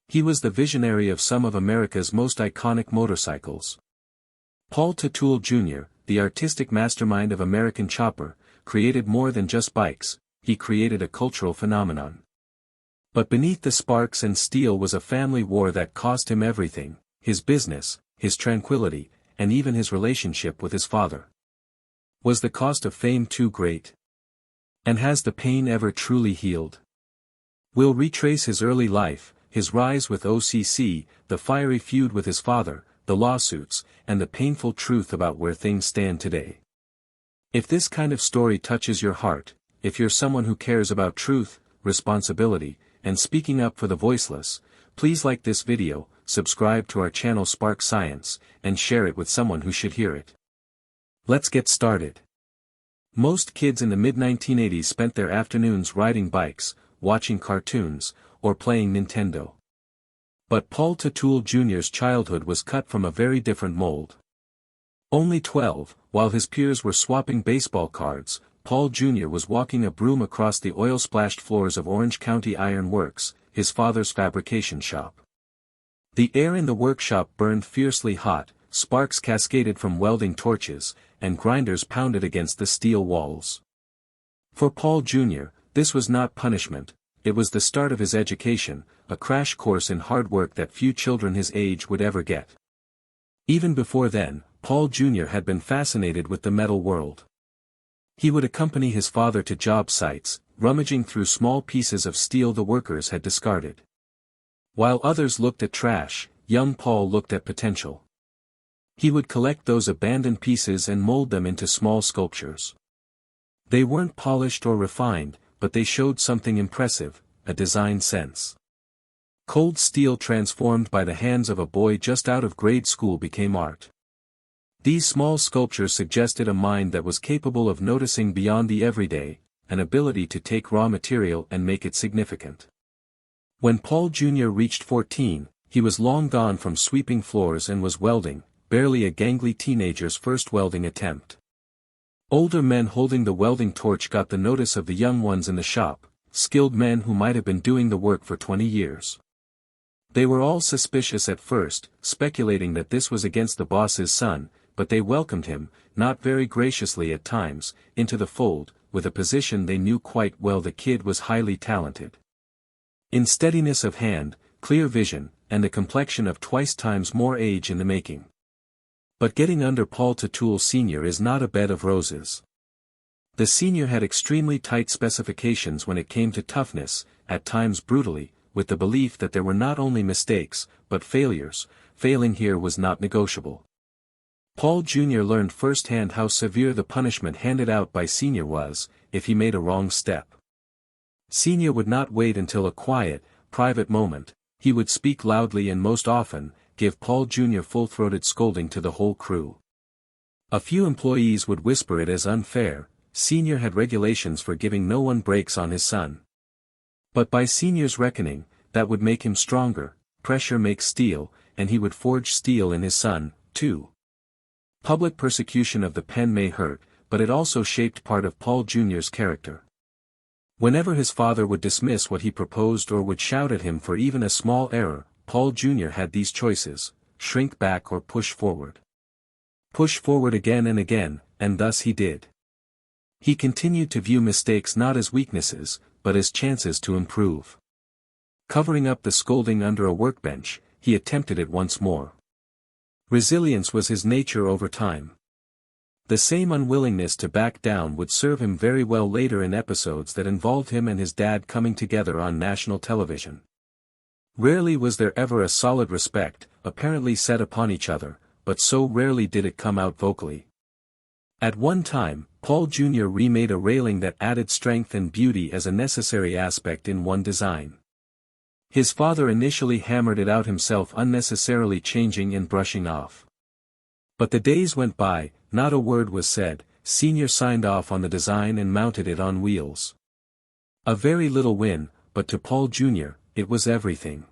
He was the visionary of some of America's most iconic motorcycles. Paul Teutul Jr., the artistic mastermind of American Chopper, created more than just bikes, he created a cultural phenomenon. But beneath the sparks and steel was a family war that cost him everything: his business, his tranquility, and even his relationship with his father. Was the cost of fame too great? And has the pain ever truly healed? We'll retrace his early life, his rise with OCC, the fiery feud with his father, the lawsuits, and the painful truth about where things stand today. If this kind of story touches your heart, if you're someone who cares about truth, responsibility, and speaking up for the voiceless, please like this video, subscribe to our channel Spark Science, and share it with someone who should hear it. Let's get started. Most kids in the mid-1980s spent their afternoons riding bikes, watching cartoons, or playing Nintendo. But Paul Teutul Jr.'s childhood was cut from a very different mold. Only 12, while his peers were swapping baseball cards, Paul Jr. was walking a broom across the oil-splashed floors of Orange County Iron Works, his father's fabrication shop. The air in the workshop burned fiercely hot, sparks cascaded from welding torches, and grinders pounded against the steel walls. For Paul Jr., this was not punishment, it was the start of his education, a crash course in hard work that few children his age would ever get. Even before then, Paul Jr. had been fascinated with the metal world. He would accompany his father to job sites, rummaging through small pieces of steel the workers had discarded. While others looked at trash, young Paul looked at potential. He would collect those abandoned pieces and mold them into small sculptures. They weren't polished or refined, but they showed something impressive, a design sense. Cold steel transformed by the hands of a boy just out of grade school became art. These small sculptures suggested a mind that was capable of noticing beyond the everyday, an ability to take raw material and make it significant. When Paul Jr. reached 14, he was long gone from sweeping floors and was welding, barely a gangly teenager's first welding attempt. Older men holding the welding torch got the notice of the young ones in the shop, skilled men who might have been doing the work for 20 years. They were all suspicious at first, speculating that this was against the boss's son, but they welcomed him, not very graciously at times, into the fold, with a position they knew quite well the kid was highly talented. In steadiness of hand, clear vision, and a complexion of twice times more age in the making. But getting under Paul Teutul Sr. is not a bed of roses. The senior had extremely tight specifications when it came to toughness, at times brutally, with the belief that there were not only mistakes, but failures. Failing here was not negotiable. Paul Jr. learned firsthand how severe the punishment handed out by Sr. was, if he made a wrong step. Sr. would not wait until a quiet, private moment, he would speak loudly and most often, give Paul Jr. full-throated scolding to the whole crew. A few employees would whisper it as unfair. Sr. had regulations for giving no one breaks on his son. But by Sr.'s reckoning, that would make him stronger, pressure makes steel, and he would forge steel in his son, too. Public persecution of the pen may hurt, but it also shaped part of Paul Jr.'s character. Whenever his father would dismiss what he proposed or would shout at him for even a small error, Paul Jr. had these choices: shrink back or push forward. Push forward again, and thus he did. He continued to view mistakes not as weaknesses, but as chances to improve. Covering up the scolding under a workbench, he attempted it once more. Resilience was his nature over time. The same unwillingness to back down would serve him very well later in episodes that involved him and his dad coming together on national television. Rarely was there ever a solid respect, apparently set upon each other, but so rarely did it come out vocally. At one time, Paul Jr. remade a railing that added strength and beauty as a necessary aspect in one design. His father initially hammered it out himself, unnecessarily changing and brushing off. But the days went by, not a word was said. Sr. signed off on the design and mounted it on wheels. A very little win, but to Paul Jr., it was everything.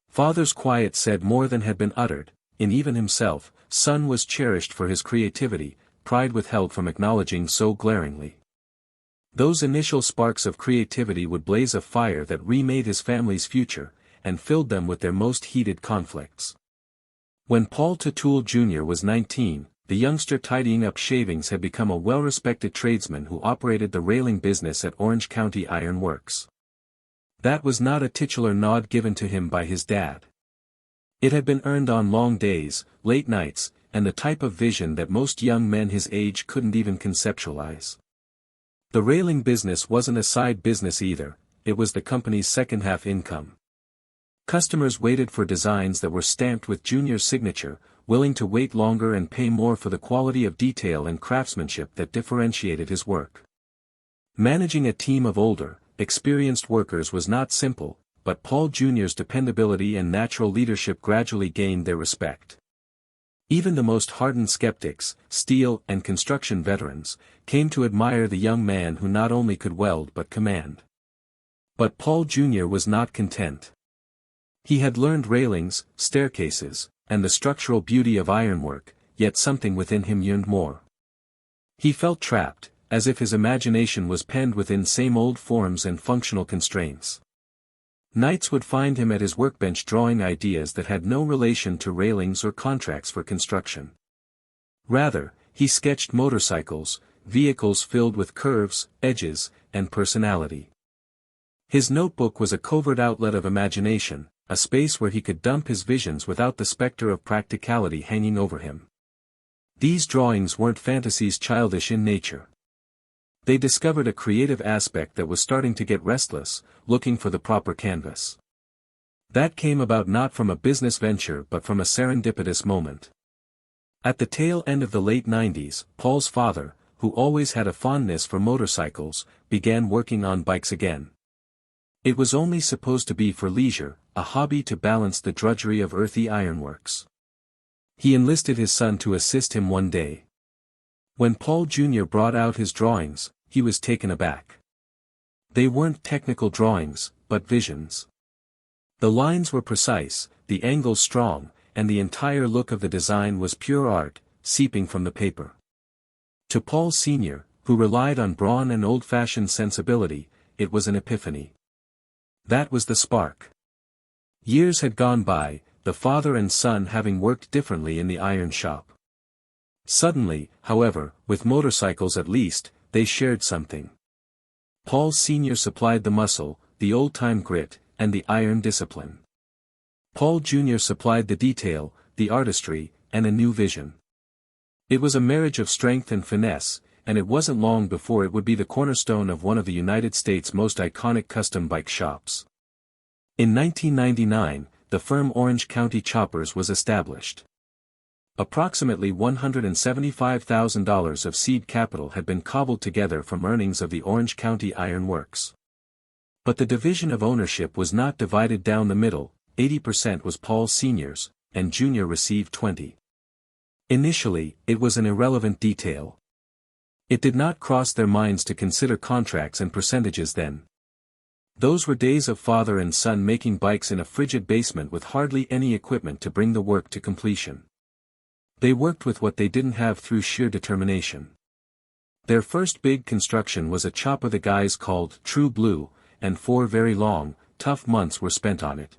Father's quiet said more than had been uttered. In even himself, son was cherished for his creativity, pride withheld from acknowledging so glaringly. Those initial sparks of creativity would blaze a fire that remade his family's future, and filled them with their most heated conflicts. When Paul Teutul Jr. was 19, the youngster tidying up shavings had become a well-respected tradesman who operated the railing business at Orange County Iron Works. That was not a titular nod given to him by his dad. It had been earned on long days, late nights, and the type of vision that most young men his age couldn't even conceptualize. The railing business wasn't a side business either, it was the company's second-half income. Customers waited for designs that were stamped with Junior's signature, willing to wait longer and pay more for the quality of detail and craftsmanship that differentiated his work. Managing a team of older, experienced workers was not simple, but Paul Jr.'s dependability and natural leadership gradually gained their respect. Even the most hardened skeptics, steel and construction veterans, came to admire the young man who not only could weld but command. But Paul Jr. was not content. He had learned railings, staircases, and the structural beauty of ironwork, yet something within him yearned more. He felt trapped, as if his imagination was penned within same old forms and functional constraints. Nights would find him at his workbench drawing ideas that had no relation to railings or contracts for construction. Rather, he sketched motorcycles, vehicles filled with curves, edges, and personality. His notebook was a covert outlet of imagination, a space where he could dump his visions without the specter of practicality hanging over him. These drawings weren't fantasies childish in nature. They discovered a creative aspect that was starting to get restless, looking for the proper canvas. That came about not from a business venture but from a serendipitous moment. At the tail end of the late 90s, Paul's father, who always had a fondness for motorcycles, began working on bikes again. It was only supposed to be for leisure, a hobby to balance the drudgery of earthy ironworks. He enlisted his son to assist him one day. When Paul Jr. brought out his drawings, he was taken aback. They weren't technical drawings, but visions. The lines were precise, the angles strong, and the entire look of the design was pure art, seeping from the paper. To Paul Sr., who relied on brawn and old-fashioned sensibility, it was an epiphany. That was the spark. Years had gone by, the father and son having worked differently in the iron shop. Suddenly, however, with motorcycles at least, they shared something. Paul Sr. supplied the muscle, the old-time grit, and the iron discipline. Paul Jr. supplied the detail, the artistry, and a new vision. It was a marriage of strength and finesse, and it wasn't long before it would be the cornerstone of one of the United States' most iconic custom bike shops. In 1999, the firm Orange County Choppers was established. Approximately $175,000 of seed capital had been cobbled together from earnings of the Orange County Iron Works. But the division of ownership was not divided down the middle, 80% was Paul Sr.'s, and Jr. received 20%. Initially, it was an irrelevant detail. It did not cross their minds to consider contracts and percentages then. Those were days of father and son making bikes in a frigid basement with hardly any equipment to bring the work to completion. They worked with what they didn't have through sheer determination. Their first big construction was a chopper the guys called True Blue, and 4 very long, tough months were spent on it.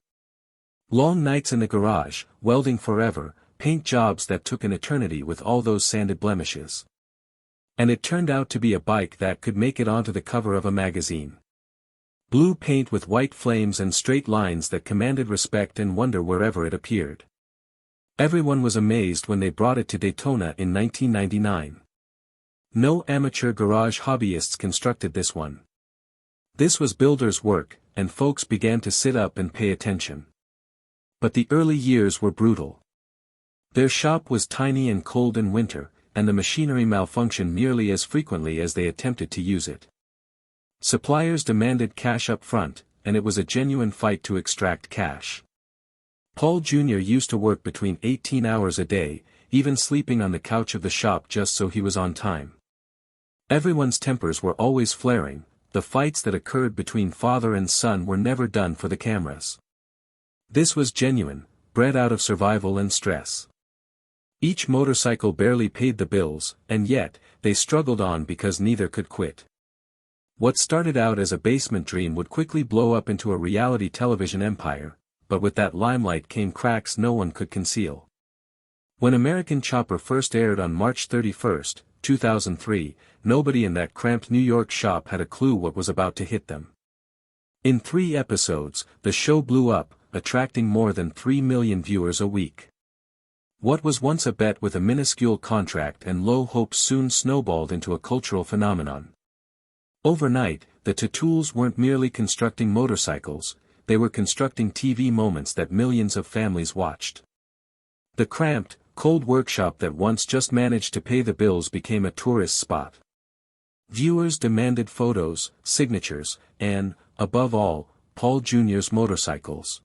Long nights in the garage, welding forever, paint jobs that took an eternity with all those sanded blemishes. And it turned out to be a bike that could make it onto the cover of a magazine. Blue paint with white flames and straight lines that commanded respect and wonder wherever it appeared. Everyone was amazed when they brought it to Daytona in 1999. No amateur garage hobbyists constructed this one. This was builders' work, and folks began to sit up and pay attention. But the early years were brutal. Their shop was tiny and cold in winter, and the machinery malfunctioned nearly as frequently as they attempted to use it. Suppliers demanded cash up front, and it was a genuine fight to extract cash. Paul Jr. used to work between 18 hours a day, even sleeping on the couch of the shop just so he was on time. Everyone's tempers were always flaring, the fights that occurred between father and son were never done for the cameras. This was genuine, bred out of survival and stress. Each motorcycle barely paid the bills, and yet, they struggled on because neither could quit. What started out as a basement dream would quickly blow up into a reality television empire, but with that limelight came cracks no one could conceal. When American Chopper first aired on March 31, 2003, nobody in that cramped New York shop had a clue what was about to hit them. In 3 episodes, the show blew up, attracting more than 3 million viewers a week. What was once a bet with a minuscule contract and low hopes soon snowballed into a cultural phenomenon. Overnight, the Teutuls weren't merely constructing motorcycles, they were constructing TV moments that millions of families watched. The cramped, cold workshop that once just managed to pay the bills became a tourist spot. Viewers demanded photos, signatures, and, above all, Paul Jr.'s motorcycles.